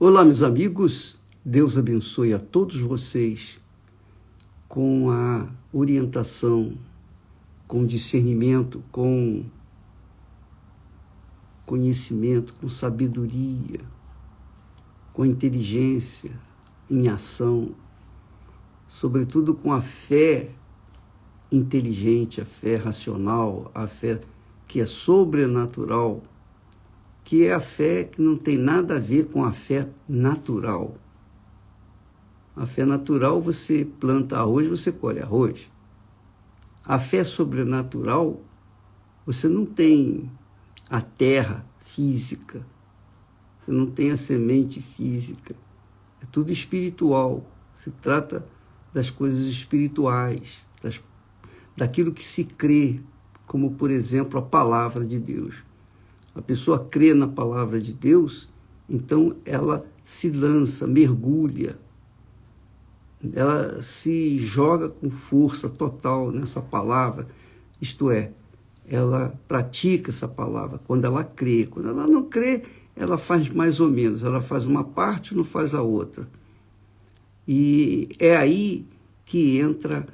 Olá, meus amigos, Deus abençoe a todos vocês com a orientação, com discernimento, com conhecimento, com sabedoria, com inteligência em ação, sobretudo com a fé inteligente, a fé racional, a fé que é sobrenatural, que é a fé que não tem nada a ver com a fé natural. A fé natural, você planta arroz, você colhe arroz. A fé sobrenatural, você não tem a terra física, você não tem a semente física, é tudo espiritual. Se trata das coisas espirituais, daquilo que se crê, como, por exemplo, a palavra de Deus. A pessoa crê na palavra de Deus, então ela se lança, mergulha, ela se joga com força total nessa palavra, isto é, ela pratica essa palavra quando ela crê. Quando ela não crê, ela faz mais ou menos, ela faz uma parte e não faz a outra. E é aí que entra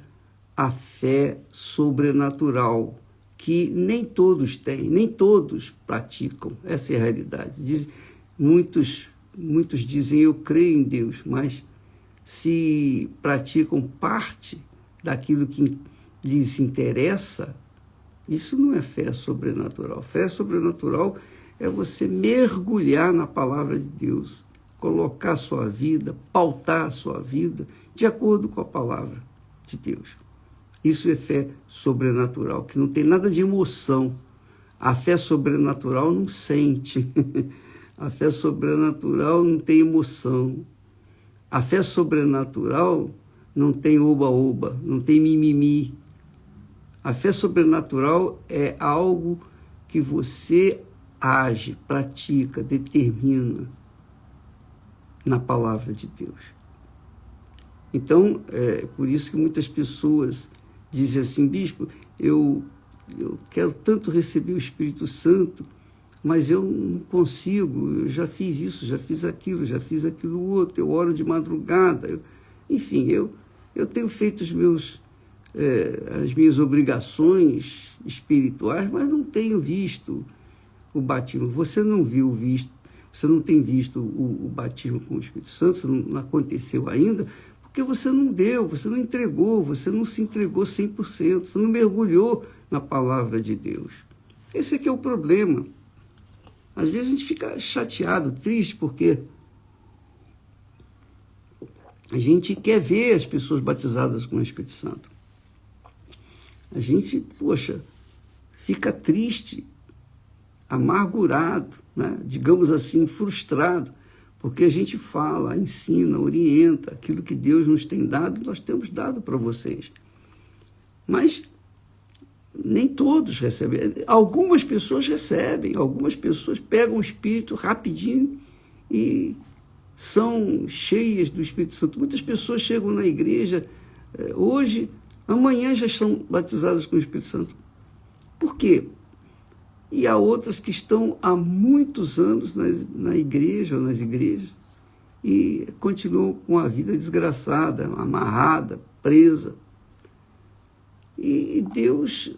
a fé sobrenatural, que nem todos têm, nem todos praticam. Essa é a realidade. Muitos dizem, eu creio em Deus, mas se praticam parte daquilo que lhes interessa, isso não é fé sobrenatural. Fé sobrenatural é você mergulhar na palavra de Deus, colocar a sua vida, pautar a sua vida de acordo com a palavra de Deus. Isso é fé sobrenatural, que não tem nada de emoção. A fé sobrenatural não sente. A fé sobrenatural não tem emoção. A fé sobrenatural não tem oba-oba, não tem mimimi. A fé sobrenatural é algo que você age, pratica, determina na palavra de Deus. Então, é por isso que muitas pessoas dizem assim, bispo, eu quero tanto receber o Espírito Santo, mas eu não consigo, eu já fiz isso, já fiz aquilo outro, eu oro de madrugada, enfim, eu tenho feito as minhas obrigações espirituais, mas não tenho visto o batismo. Você não você não tem visto o batismo com o Espírito Santo, isso não aconteceu ainda, porque você não deu, você não entregou, você não se entregou 100%, você não mergulhou na palavra de Deus. Esse aqui é o problema. Às vezes a gente fica chateado, triste, porque a gente quer ver as pessoas batizadas com o Espírito Santo. A gente, fica triste, amargurado, né? Digamos assim, frustrado, porque a gente fala, ensina, orienta, aquilo que Deus nos tem dado, nós temos dado para vocês. Mas nem todos recebem. Algumas pessoas recebem, algumas pessoas pegam o Espírito rapidinho e são cheias do Espírito Santo. Muitas pessoas chegam na igreja hoje, amanhã já estão batizadas com o Espírito Santo. Por quê? E há outras que estão há muitos anos na igreja ou nas igrejas e continuam com a vida desgraçada, amarrada, presa. E Deus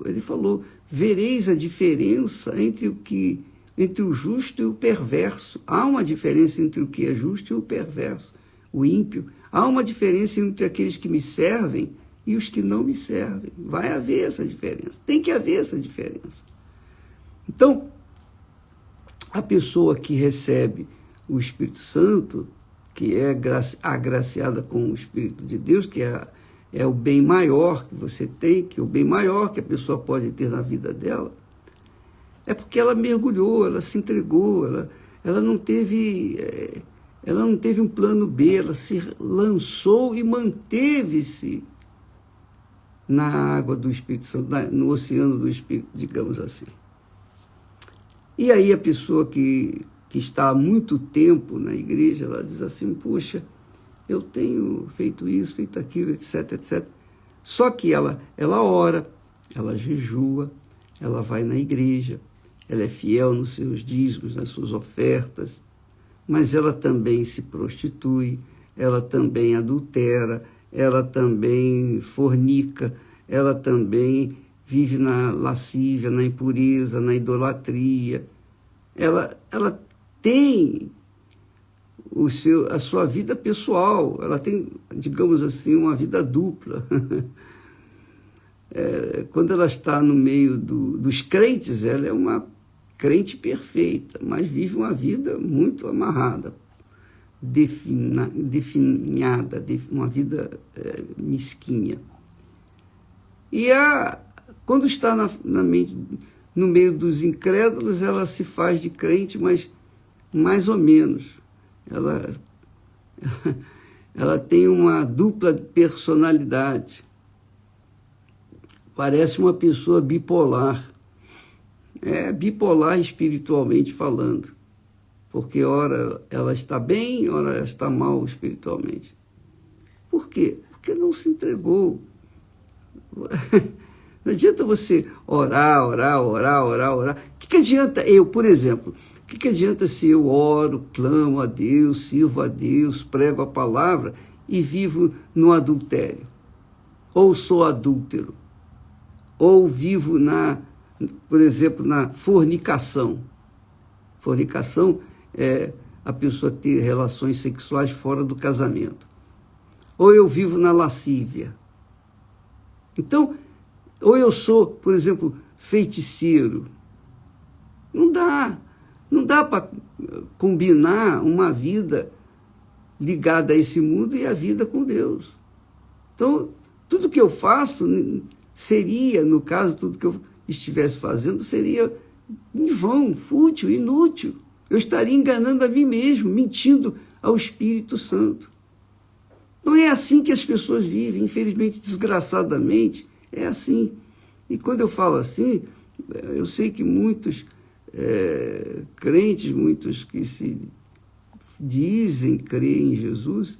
ele falou, vereis a diferença entre o justo e o perverso. Há uma diferença entre o que é justo e o perverso, o ímpio. Há uma diferença entre aqueles que me servem e os que não me servem. Vai haver essa diferença. Tem que haver essa diferença. Então, a pessoa que recebe o Espírito Santo, que é agraciada com o Espírito de Deus, que é o bem maior que você tem, que é o bem maior que a pessoa pode ter na vida dela, é porque ela mergulhou, ela se entregou, ela não teve um plano B, ela se lançou e manteve-se na água do Espírito Santo, no oceano do Espírito, digamos assim. E aí a pessoa que está há muito tempo na igreja, ela diz assim, poxa, eu tenho feito isso, feito aquilo, etc, etc. Só que ela ora, ela jejua, ela vai na igreja, ela é fiel nos seus dízimos, nas suas ofertas, mas ela também se prostitui, ela também adultera, ela também fornica, ela também vive na lascívia, na impureza, na idolatria. Ela tem a sua vida pessoal, ela tem, digamos assim, uma vida dupla. Quando ela está no meio dos crentes, ela é uma crente perfeita, mas vive uma vida muito amarrada, definhada, uma vida mesquinha. E quando está no meio dos incrédulos, ela se faz de crente, mas mais ou menos. Ela tem uma dupla personalidade. Parece uma pessoa bipolar. É bipolar espiritualmente falando. Porque ora ela está bem, ora ela está mal espiritualmente. Por quê? Porque não se entregou. Não adianta você orar. O que adianta eu, por exemplo, o que adianta se eu oro, clamo a Deus, sirvo a Deus, prego a palavra e vivo no adultério? Ou sou adúltero? Ou vivo por exemplo, na fornicação? Fornicação é a pessoa ter relações sexuais fora do casamento. Ou eu vivo na lascívia. Então, ou eu sou, por exemplo, feiticeiro. Não dá para combinar uma vida ligada a esse mundo e a vida com Deus. Então, tudo que eu faço seria, no caso, tudo que eu estivesse fazendo seria em vão, fútil, inútil. Eu estaria enganando a mim mesmo, mentindo ao Espírito Santo. Não é assim que as pessoas vivem, infelizmente, desgraçadamente, é assim. E quando eu falo assim, eu sei que muitos crentes, muitos que se dizem crer em Jesus,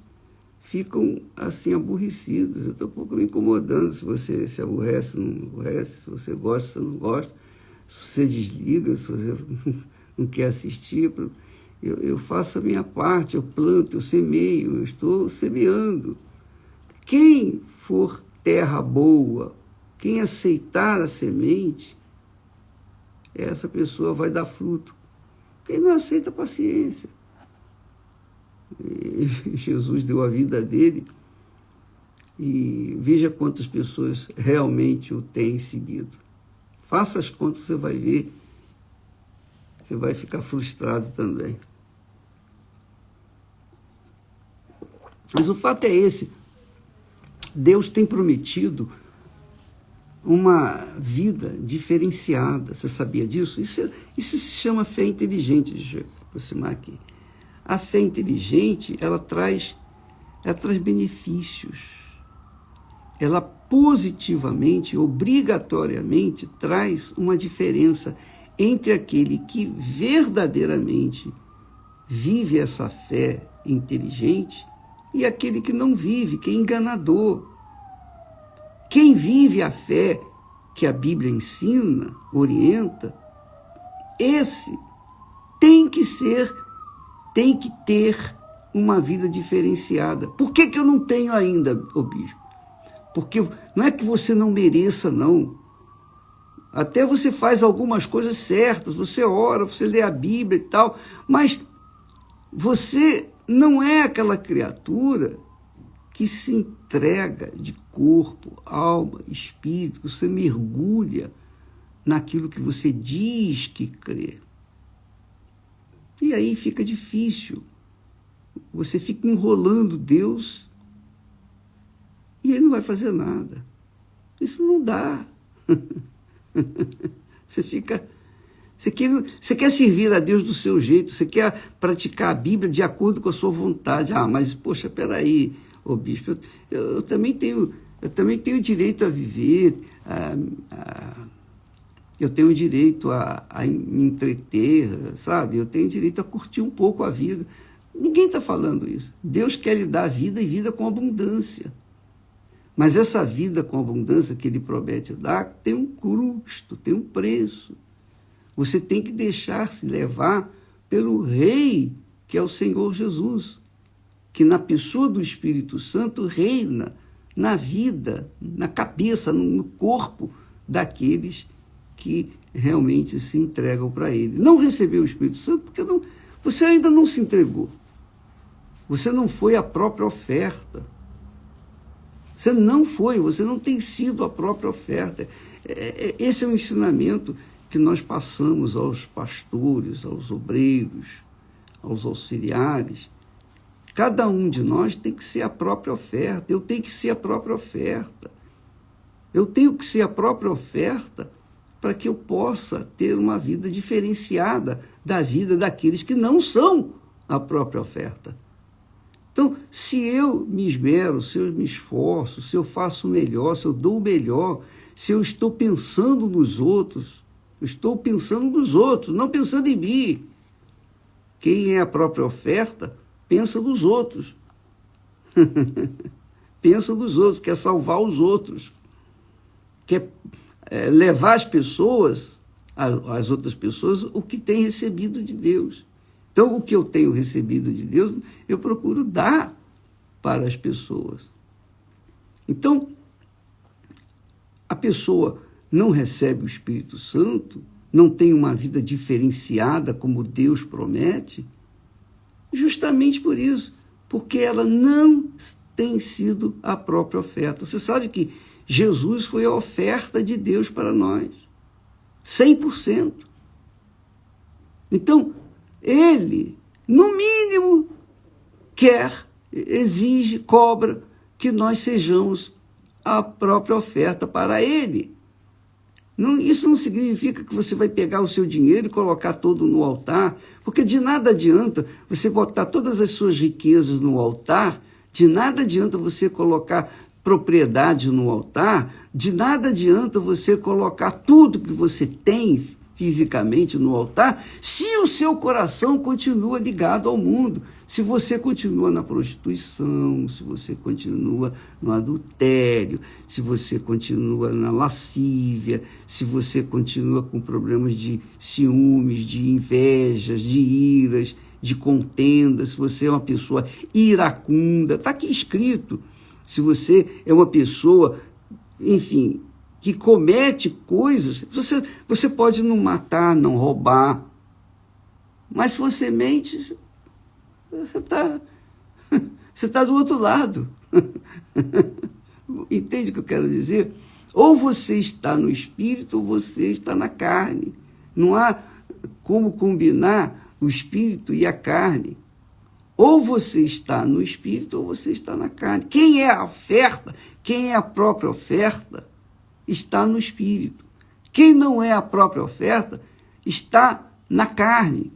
ficam assim aborrecidos. Eu estou um pouco me incomodando se você se aborrece, não aborrece, se você gosta, se não gosta, se você desliga, se você não quer assistir. Eu faço a minha parte, eu planto, eu semeio, eu estou semeando. Quem for terra boa, quem aceitar a semente, essa pessoa vai dar fruto. Quem não aceita, paciência. E Jesus deu a vida dele e veja quantas pessoas realmente o têm seguido. Faça as contas, você vai ver. Você vai ficar frustrado também. Mas o fato é esse. Deus tem prometido uma vida diferenciada. Você sabia disso? Isso se chama fé inteligente. Deixa eu aproximar aqui. A fé inteligente, ela traz benefícios. Ela positivamente, obrigatoriamente, traz uma diferença entre aquele que verdadeiramente vive essa fé inteligente e aquele que não vive, que é enganador. Quem vive a fé que a Bíblia ensina, orienta, esse tem que ter uma vida diferenciada. Por que eu não tenho ainda, bispo? Porque não é que você não mereça, não. Até você faz algumas coisas certas, você ora, você lê a Bíblia e tal, mas você não é aquela criatura que se entrega de corpo, alma, espírito, que você mergulha naquilo que você diz que crê. E aí fica difícil. Você fica enrolando Deus e ele não vai fazer nada. Isso não dá. Você quer servir a Deus do seu jeito, você quer praticar a Bíblia de acordo com a sua vontade. Mas, poxa, peraí, bispo, eu também tenho direito a viver, eu tenho direito a me entreter, sabe? Eu tenho direito a curtir um pouco a vida. Ninguém está falando isso. Deus quer lhe dar vida e vida com abundância. Mas essa vida com abundância que ele promete dar tem um custo, tem um preço. Você tem que deixar-se levar pelo Rei que é o Senhor Jesus, que na pessoa do Espírito Santo reina na vida, na cabeça, no corpo daqueles que realmente se entregam para Ele. Não recebeu o Espírito Santo porque você ainda não se entregou. Você não foi a própria oferta. Você não tem sido a própria oferta. Esse é um ensinamento que nós passamos aos pastores, aos obreiros, aos auxiliares. Cada um de nós tem que ser a própria oferta. Eu tenho que ser a própria oferta. Eu tenho que ser a própria oferta para que eu possa ter uma vida diferenciada da vida daqueles que não são a própria oferta. Então, se eu me esmero, se eu me esforço, se eu faço o melhor, se eu dou o melhor, se eu estou pensando nos outros, eu estou pensando nos outros, não pensando em mim. Quem é a própria oferta, pensa nos outros. Pensa nos outros, quer salvar os outros. Quer levar as pessoas, as outras pessoas, o que tem recebido de Deus. Então, o que eu tenho recebido de Deus, eu procuro dar para as pessoas. Então, a pessoa não recebe o Espírito Santo, não tem uma vida diferenciada como Deus promete, justamente por isso, porque ela não tem sido a própria oferta. Você sabe que Jesus foi a oferta de Deus para nós, 100%. Então, Ele, no mínimo, exige, cobra que nós sejamos a própria oferta para Ele. Isso não significa que você vai pegar o seu dinheiro e colocar todo no altar, porque de nada adianta você botar todas as suas riquezas no altar, de nada adianta você colocar propriedade no altar, de nada adianta você colocar tudo que você tem fisicamente no altar, se o seu coração continua ligado ao mundo, se você continua na prostituição, se você continua no adultério, se você continua na lascívia, se você continua com problemas de ciúmes, de invejas, de iras, de contendas, se você é uma pessoa iracunda, está aqui escrito, se você é uma pessoa, enfim, que comete coisas, você pode não matar, não roubar, mas se você mente, você está do outro lado. Entende o que eu quero dizer? Ou você está no espírito ou você está na carne. Não há como combinar o espírito e a carne. Ou você está no espírito ou você está na carne. Quem é a oferta, quem é a própria oferta, está no espírito. Quem não é a própria oferta está na carne.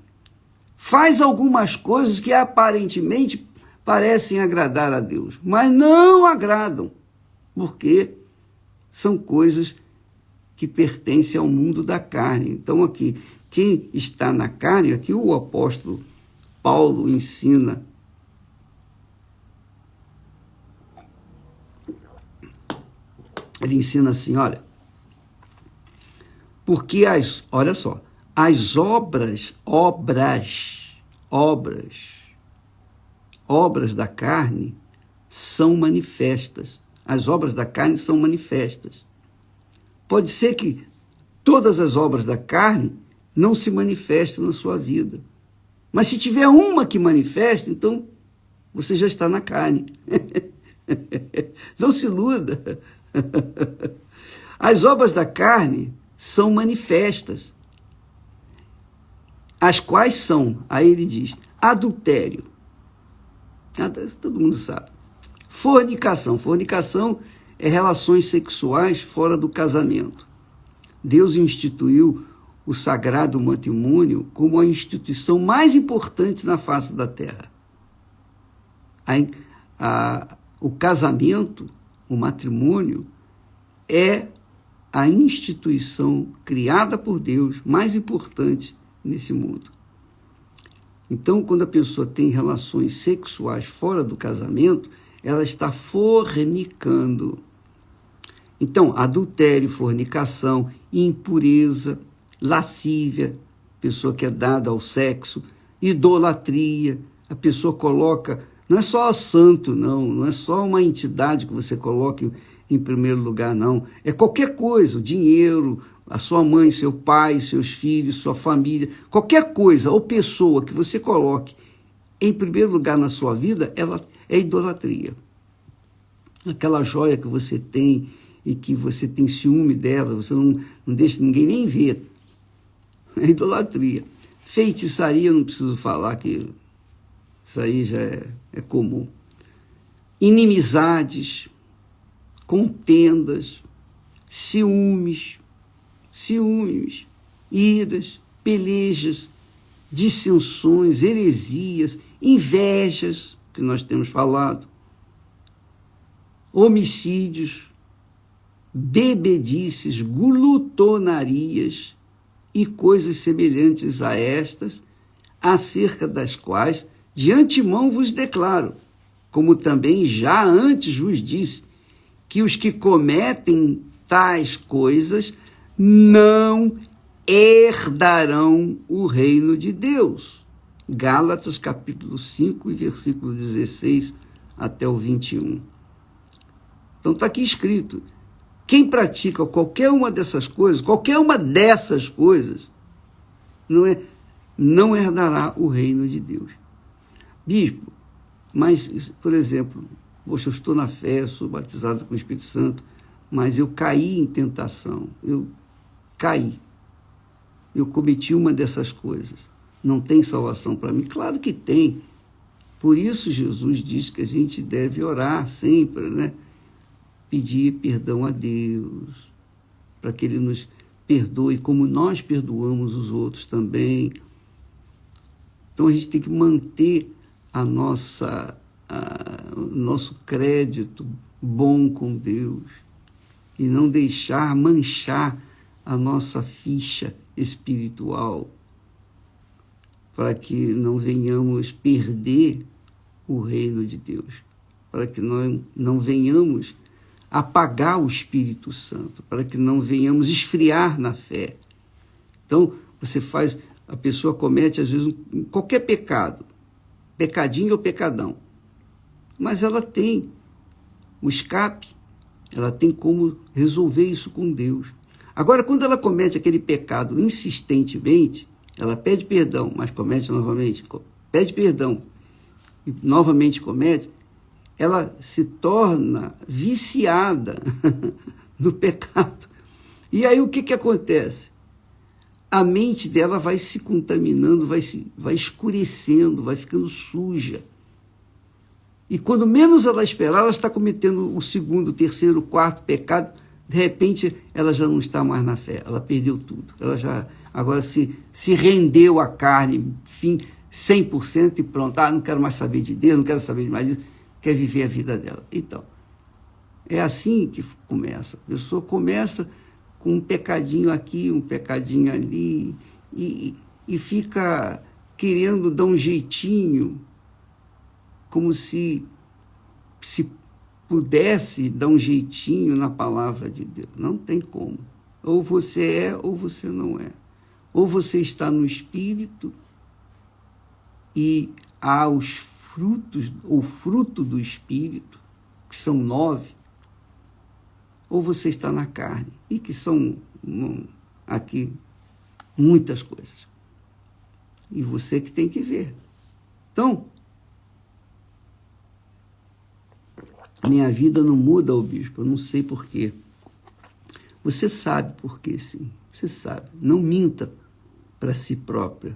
Faz algumas coisas que aparentemente parecem agradar a Deus, mas não agradam, porque são coisas que pertencem ao mundo da carne. Então aqui, quem está na carne, aqui o apóstolo Paulo ensina ele ensina assim, olha, porque olha só, as obras da carne são manifestas. As obras da carne são manifestas. Pode ser que todas as obras da carne não se manifestem na sua vida. Mas se tiver uma que manifesta, então você já está na carne. Não se iluda. As obras da carne são manifestas, as quais são, aí ele diz, adultério, todo mundo sabe, fornicação é relações sexuais fora do casamento. Deus instituiu o sagrado matrimônio como a instituição mais importante na face da terra. O casamento, o matrimônio, é a instituição criada por Deus mais importante nesse mundo. Então, quando a pessoa tem relações sexuais fora do casamento, ela está fornicando. Então, adultério, fornicação, impureza, lascívia, pessoa que é dada ao sexo, idolatria. A pessoa coloca, não é só santo, não é só uma entidade que você coloca em primeiro lugar, não. É qualquer coisa, o dinheiro, a sua mãe, seu pai, seus filhos, sua família, qualquer coisa ou pessoa que você coloque em primeiro lugar na sua vida, ela é idolatria. Aquela joia que você tem e que você tem ciúme dela, você não deixa ninguém nem ver. É idolatria. Feitiçaria, não preciso falar, que isso aí já é comum. Inimizades, contendas, ciúmes, iras, pelejas, dissensões, heresias, invejas, que nós temos falado, homicídios, bebedices, glutonarias e coisas semelhantes a estas, acerca das quais de antemão vos declaro, como também já antes vos disse, que os que cometem tais coisas não herdarão o reino de Deus. Gálatas capítulo 5 e versículo 16 até o 21. Então está aqui escrito, quem pratica qualquer uma dessas coisas, não herdará o reino de Deus. Bispo, mas, por exemplo, poxa, eu estou na fé, sou batizado com o Espírito Santo, mas eu caí em tentação, eu cometi uma dessas coisas. Não tem salvação para mim? Claro que tem. Por isso Jesus diz que a gente deve orar sempre, né? Pedir perdão a Deus, para que Ele nos perdoe, como nós perdoamos os outros também. Então a gente tem que manter o nosso crédito bom com Deus e não deixar manchar a nossa ficha espiritual, para que não venhamos perder o reino de Deus, para que nós não venhamos apagar o Espírito Santo, para que não venhamos esfriar na fé. Então, a pessoa comete, às vezes, qualquer pecado, pecadinho ou pecadão, mas ela tem o escape, ela tem como resolver isso com Deus. Agora, quando ela comete aquele pecado insistentemente, ela pede perdão, mas comete novamente, pede perdão e novamente comete, ela se torna viciada no pecado. E aí o que acontece? A mente dela vai se contaminando, vai escurecendo, vai ficando suja. E quando menos ela esperar, ela está cometendo o segundo, terceiro, quarto pecado. De repente, ela já não está mais na fé, ela perdeu tudo. Ela já agora se rendeu à carne, 100% e pronto. Não quero mais saber de Deus, não quero saber mais disso. Quer viver a vida dela. Então, é assim que começa. A pessoa começa com um pecadinho aqui, um pecadinho ali, e fica querendo dar um jeitinho, como se pudesse dar um jeitinho na palavra de Deus. Não tem como. Ou você é, ou você não é. Ou você está no Espírito e há o fruto do Espírito, que são 9, ou você está na carne, e que são aqui muitas coisas. E você que tem que ver. Então, minha vida não muda, ô bispo, eu não sei por quê. Você sabe por quê, sim. Você sabe. Não minta para si próprio,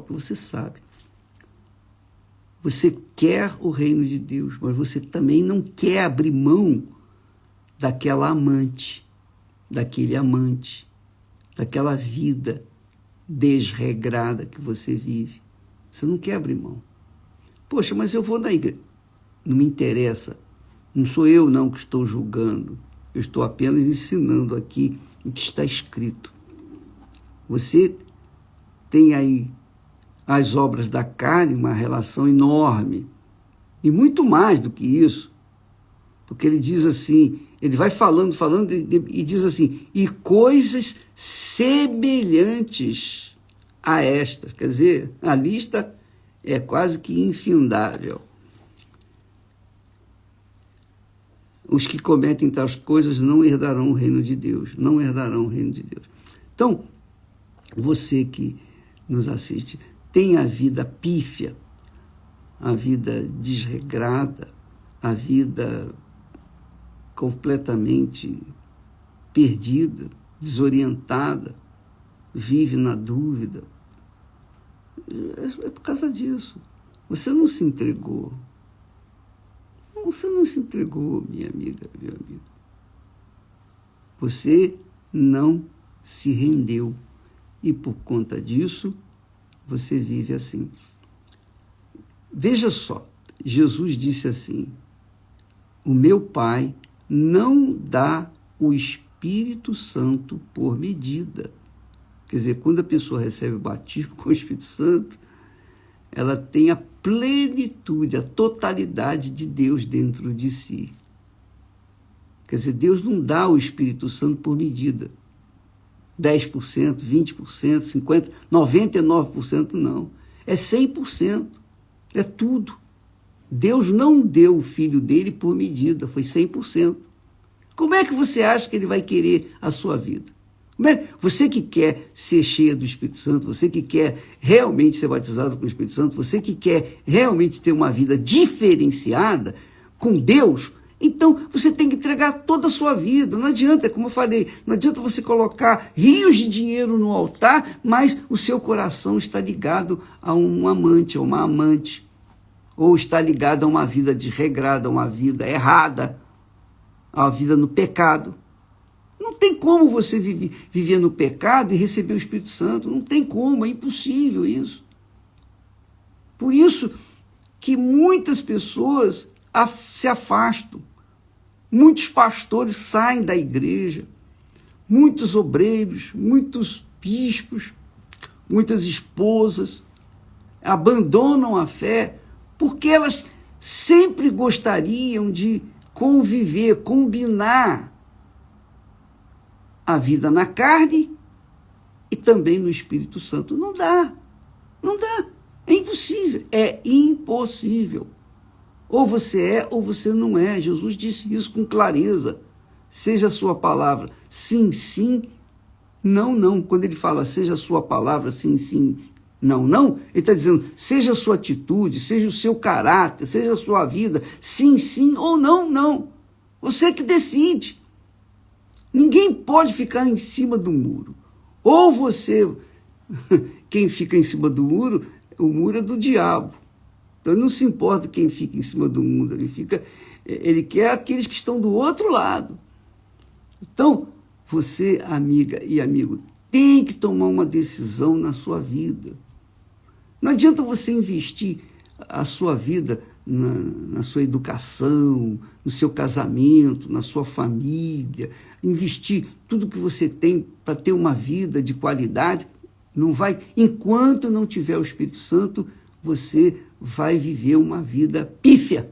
você sabe. Você quer o reino de Deus, mas você também não quer abrir mão daquele amante, daquela vida desregrada que você vive. Você não quer abrir mão. Poxa, mas eu vou na igreja. Não me interessa. Não sou eu, não, que estou julgando. Eu estou apenas ensinando aqui o que está escrito. Você tem aí as obras da carne, uma relação enorme. E muito mais do que isso. Porque ele diz assim, ele vai falando, e diz assim, e coisas semelhantes a estas. Quer dizer, a lista é quase que infindável. Os que cometem tais coisas não herdarão o reino de Deus. Não herdarão o reino de Deus. Então, você que nos assiste, tem a vida pífia, a vida desregrada, a vida completamente perdida, desorientada, vive na dúvida. É por causa disso. Você não se entregou. Você não se entregou, minha amiga, meu amigo. Você não se rendeu. E por conta disso, você vive assim. Veja só, Jesus disse assim: o meu Pai não dá o Espírito Santo por medida. Quer dizer, quando a pessoa recebe o batismo com o Espírito Santo, ela tem a plenitude, a totalidade de Deus dentro de si. Quer dizer, Deus não dá o Espírito Santo por medida. 10%, 20%, 50%, 99% não. É 100%. É tudo. Deus não deu o Filho dele por medida, foi 100%. Como é que você acha que ele vai querer a sua vida? Você que quer ser cheia do Espírito Santo, você que quer realmente ser batizado com o Espírito Santo, você que quer realmente ter uma vida diferenciada com Deus, então você tem que entregar toda a sua vida. Não adianta, como eu falei, não adianta você colocar rios de dinheiro no altar, mas o seu coração está ligado a um amante, a uma amante, ou está ligado a uma vida desregrada, a uma vida errada, a uma vida no pecado. Não tem como você viver no pecado e receber o Espírito Santo. Não tem como, é impossível isso. Por isso que muitas pessoas se afastam. Muitos pastores saem da igreja. Muitos obreiros, muitos bispos, muitas esposas abandonam a fé porque elas sempre gostariam de conviver, combinar a vida na carne e também no Espírito Santo. Não dá. Não dá. É impossível. É impossível. Ou você é ou você não é. Jesus disse isso com clareza. Seja a sua palavra sim, sim, não, não. Quando ele fala seja a sua palavra sim, sim, não, não, ele está dizendo seja a sua atitude, seja o seu caráter, seja a sua vida, sim, sim ou não, não. Você que decide. Ninguém pode ficar em cima do muro. Ou você, quem fica em cima do muro, o muro é do diabo. Então não se importa quem fica em cima do muro, ele quer aqueles que estão do outro lado. Então, você, amiga e amigo, tem que tomar uma decisão na sua vida. Não adianta você investir a sua vida na sua educação, no seu casamento, na sua família, investir tudo que você tem para ter uma vida de qualidade. Não vai, enquanto não tiver o Espírito Santo, você vai viver uma vida pífia,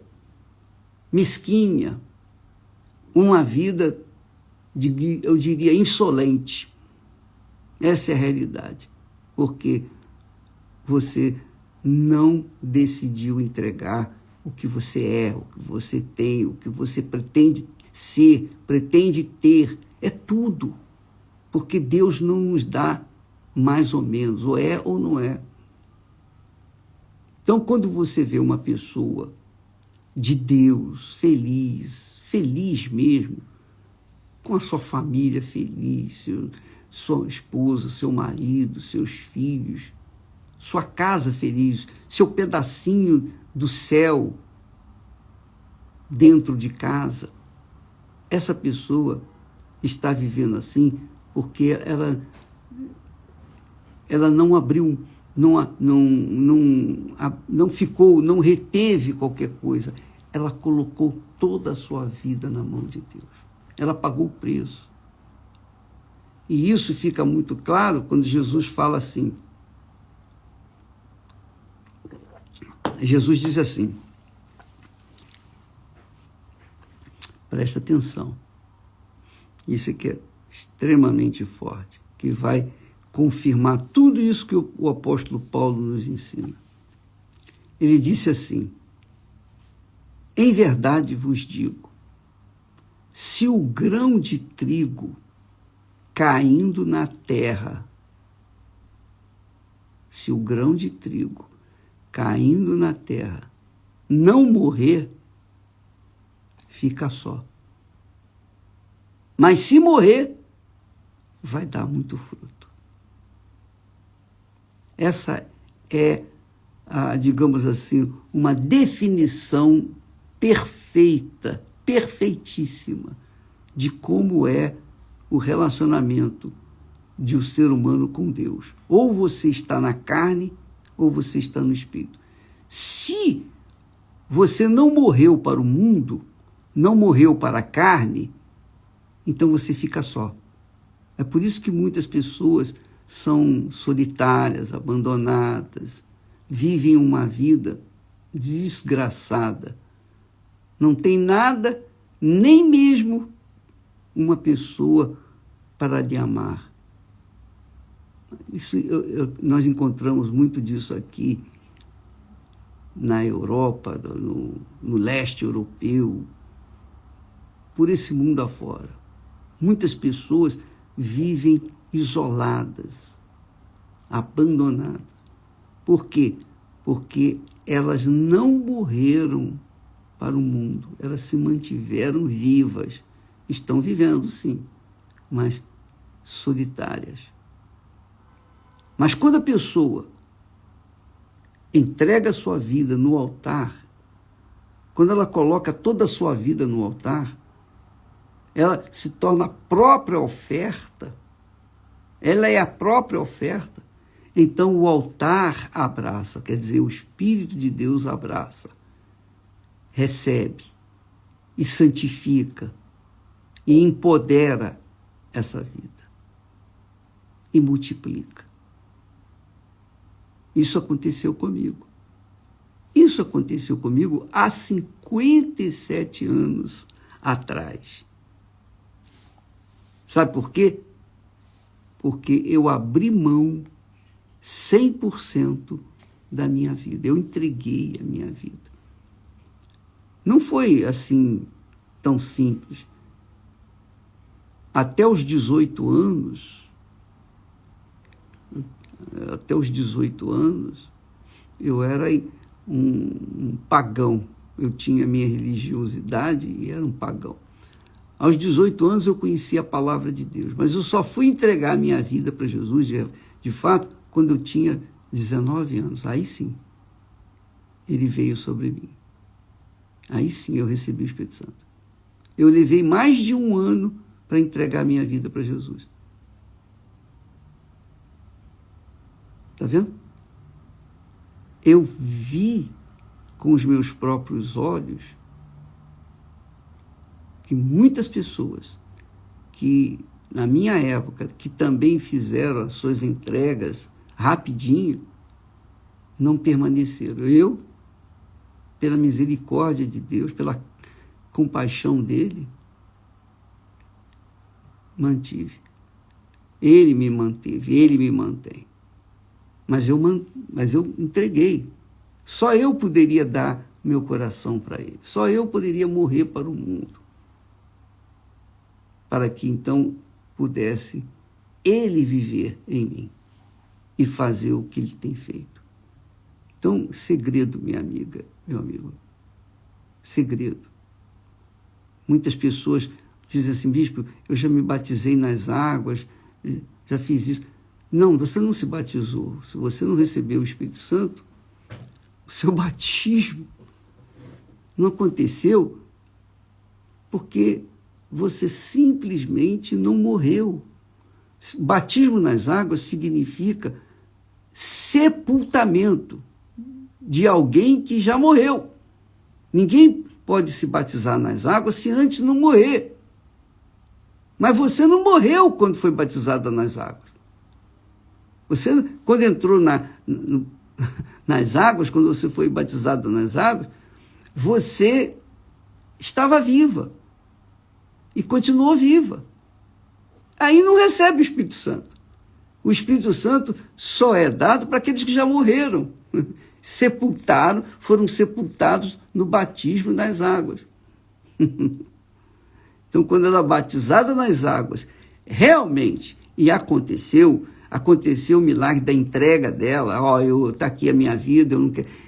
mesquinha, uma vida, eu diria, insolente. Essa é a realidade, porque você não decidiu entregar o que você é, o que você tem, o que você pretende ser, pretende ter. É tudo, porque Deus não nos dá mais ou menos, ou é ou não é. Então, quando você vê uma pessoa de Deus, feliz mesmo, com a sua família feliz, sua esposa, seu marido, seus filhos, sua casa feliz, seu pedacinho do céu dentro de casa, essa pessoa está vivendo assim porque ela não abriu, não ficou, não reteve qualquer coisa. Ela colocou toda a sua vida na mão de Deus. Ela pagou o preço. E isso fica muito claro quando Jesus fala assim. Jesus diz assim, presta atenção, isso aqui é extremamente forte, que vai confirmar tudo isso que o apóstolo Paulo nos ensina. Ele disse assim: em verdade vos digo, se o grão de trigo caindo na terra, se o grão de trigo caindo na terra não morrer, fica só. Mas se morrer, vai dar muito fruto. Essa é, digamos assim, uma definição perfeita, perfeitíssima, de como é o relacionamento de um ser humano com Deus. Ou você está na carne, ou você está no espírito. Se você não morreu para o mundo, não morreu para a carne, então você fica só. É por isso que muitas pessoas são solitárias, abandonadas, vivem uma vida desgraçada. Não tem nada, nem mesmo uma pessoa para lhe amar. Isso, nós encontramos muito disso aqui na Europa, no leste europeu, por esse mundo afora. Muitas pessoas vivem isoladas, abandonadas. Por quê? Porque elas não morreram para o mundo, elas se mantiveram vivas. Estão vivendo, sim, mas solitárias. Mas quando a pessoa entrega a sua vida no altar, quando ela coloca toda a sua vida no altar, ela se torna a própria oferta, ela é a própria oferta, então o altar abraça, quer dizer, o Espírito de Deus abraça, recebe e santifica e empodera essa vida e multiplica. Isso aconteceu comigo. Isso aconteceu comigo há 57 anos atrás. Sabe por quê? Porque eu abri mão 100% da minha vida. Eu entreguei a minha vida. Não foi assim tão simples. Até os 18 anos, eu era um pagão. Eu tinha minha religiosidade e era um pagão. Aos 18 anos eu conheci a palavra de Deus, mas eu só fui entregar a minha vida para Jesus, de fato, quando eu tinha 19 anos. Aí sim, ele veio sobre mim. Aí sim eu recebi o Espírito Santo. Eu levei mais de um ano para entregar a minha vida para Jesus. Está vendo? Eu vi com os meus próprios olhos que muitas pessoas que, na minha época, que também fizeram as suas entregas rapidinho, não permaneceram. Eu, pela misericórdia de Deus, pela compaixão dele, mantive. Ele me manteve, ele me mantém. Mas eu entreguei. Só eu poderia dar meu coração para ele. Só eu poderia morrer para o mundo. Para que então pudesse ele viver em mim e fazer o que ele tem feito. Então, segredo, minha amiga, meu amigo. Segredo. Muitas pessoas dizem assim: bispo, eu já me batizei nas águas, já fiz isso. Não, você não se batizou. Se você não recebeu o Espírito Santo, o seu batismo não aconteceu porque você simplesmente não morreu. Batismo nas águas significa sepultamento de alguém que já morreu. Ninguém pode se batizar nas águas se antes não morrer. Mas você não morreu quando foi batizada nas águas. Você, quando entrou nas águas, quando você foi batizado nas águas, você estava viva e continuou viva. Aí não recebe o Espírito Santo. O Espírito Santo só é dado para aqueles que já morreram, foram sepultados no batismo nas águas. Então, quando ela é batizada nas águas, realmente, e aconteceu o milagre da entrega dela, tá aqui a minha vida,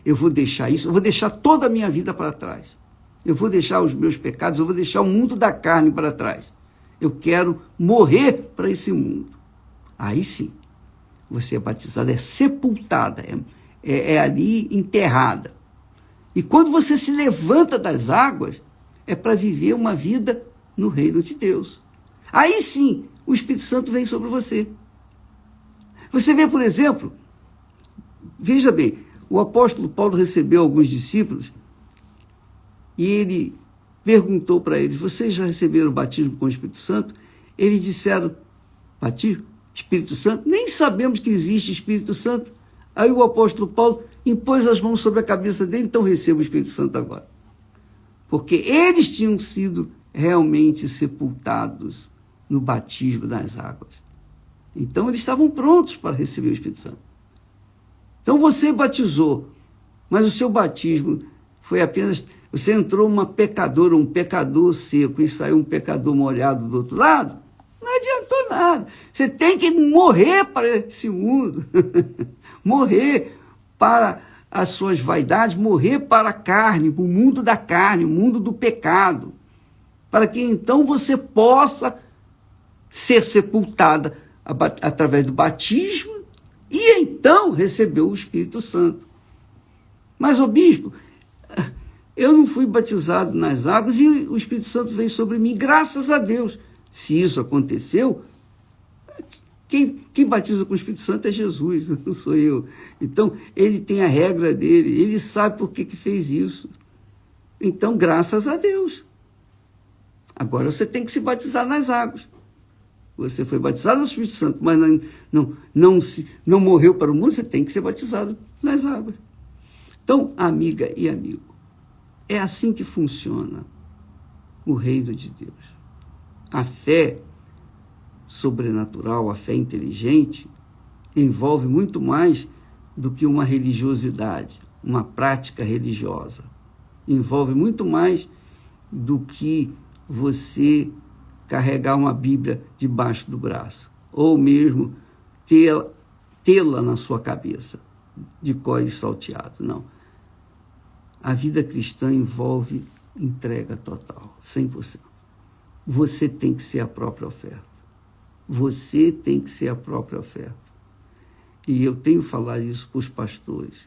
eu vou deixar isso, eu vou deixar toda a minha vida para trás. Eu vou deixar os meus pecados, eu vou deixar o mundo da carne para trás. Eu quero morrer para esse mundo. Aí sim, você é batizada, é sepultada, é ali enterrada. E quando você se levanta das águas, é para viver uma vida no reino de Deus. Aí sim, o Espírito Santo vem sobre você. Você vê, por exemplo, veja bem, o apóstolo Paulo recebeu alguns discípulos e ele perguntou para eles: vocês já receberam o batismo com o Espírito Santo? Eles disseram: batismo? Espírito Santo? Nem sabemos que existe Espírito Santo. Aí o apóstolo Paulo impôs as mãos sobre a cabeça dele: então receba o Espírito Santo agora. Porque eles tinham sido realmente sepultados no batismo das águas. Então eles estavam prontos para receber o Espírito Santo. Então você batizou, mas o seu batismo foi apenas... Você entrou uma pecadora, um pecador seco, e saiu um pecador molhado do outro lado, não adiantou nada. Você tem que morrer para esse mundo, morrer para as suas vaidades, morrer para a carne, para o mundo da carne, o mundo do pecado, para que então você possa ser sepultada através do batismo e então receber o Espírito Santo. Mas, ô bispo, eu não fui batizado nas águas e o Espírito Santo veio sobre mim, graças a Deus. Se isso aconteceu, quem batiza com o Espírito Santo é Jesus, não sou eu. Então, ele tem a regra dele, ele sabe por que fez isso. Então, graças a Deus. Agora você tem que se batizar nas águas. Você foi batizado no Espírito Santo, mas não morreu para o mundo, você tem que ser batizado nas águas. Então, amiga e amigo, é assim que funciona o reino de Deus. A fé sobrenatural, a fé inteligente, envolve muito mais do que uma religiosidade, uma prática religiosa. Envolve muito mais do que você carregar uma Bíblia debaixo do braço, ou mesmo tê-la na sua cabeça, de cor e salteado. Não. A vida cristã envolve entrega total, 100%. Você tem que ser a própria oferta. Você tem que ser a própria oferta. E eu tenho falado isso para os pastores.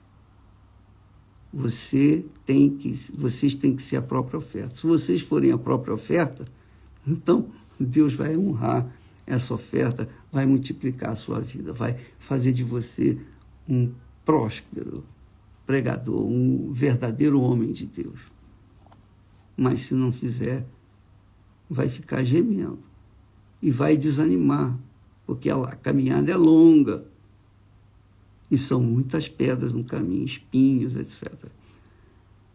Vocês têm que ser a própria oferta. Se vocês forem a própria oferta, então Deus vai honrar essa oferta, vai multiplicar a sua vida, vai fazer de você um próspero pregador, um verdadeiro homem de Deus. Mas se não fizer, vai ficar gemendo e vai desanimar, porque a caminhada é longa e são muitas pedras no caminho, espinhos, etc.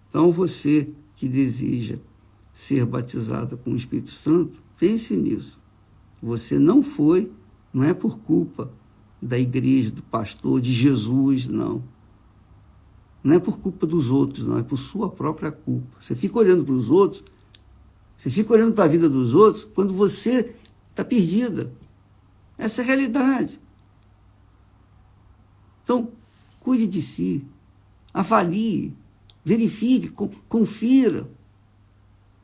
Então, você que deseja ser batizado com o Espírito Santo, pense nisso. Você não é por culpa da igreja, do pastor, de Jesus, não. Não é por culpa dos outros, não, é por sua própria culpa. Você fica olhando para os outros, você fica olhando para a vida dos outros quando você está perdida. Essa é a realidade. Então, cuide de si, avalie, verifique, confira,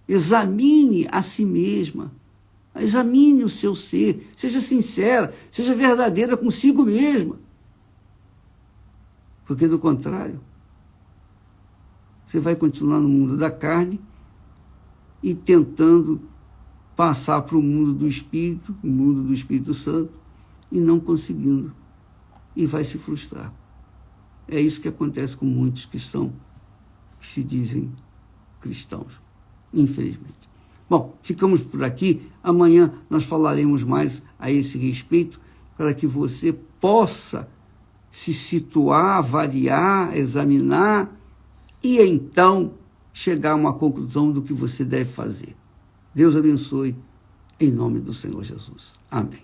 examine a si mesma, examine o seu ser, seja sincera, seja verdadeira consigo mesma. Porque, do contrário, você vai continuar no mundo da carne e tentando passar para o mundo do Espírito, o mundo do Espírito Santo, e não conseguindo. E vai se frustrar. É isso que acontece com muitos que se dizem cristãos, infelizmente. Bom, ficamos por aqui. Amanhã nós falaremos mais a esse respeito para que você possa se situar, avaliar, examinar e então chegar a uma conclusão do que você deve fazer. Deus abençoe, em nome do Senhor Jesus. Amém.